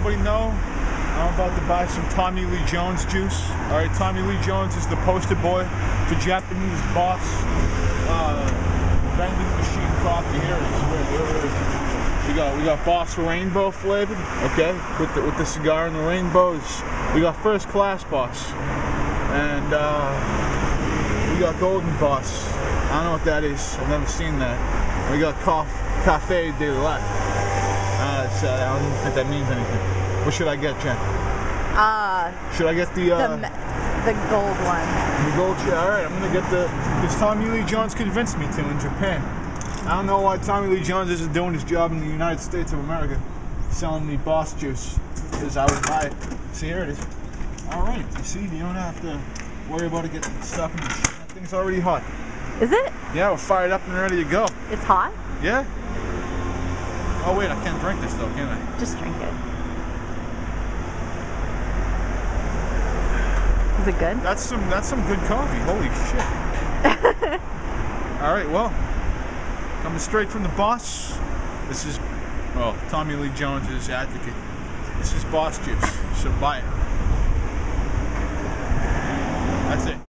anybody know, I'm about to buy some Tommy Lee Jones juice. Alright, Tommy Lee Jones is the poster boy for Japanese boss vending machine coffee. Here it is. Where is it? We got Boss rainbow flavored, okay, with the cigar and the rainbows. We got first class Boss, and we got golden Boss. I don't know what that is. I've never seen that. We got Cafe de Latte. I don't even think that means anything. What should I get, Jen? Should I get the gold one? The gold, yeah. All right, I'm gonna get because Tommy Lee Jones convinced me to in Japan. I don't know why Tommy Lee Jones isn't doing his job in the United States of America, selling me Boss juice, because I would buy it. See, here it is. All right, you see, you don't have to worry about it getting stuck in the shit. That thing's already hot. Is it? Yeah, we're fired up and ready to go. It's hot? Yeah. Oh wait, I can't drink this though, can I? Just drink it. Is it good? That's some good coffee. Holy shit. All right, well, coming straight from the Boss. This is, well, Tommy Lee Jones's advocate. This is Boss juice, so buy it. That's it.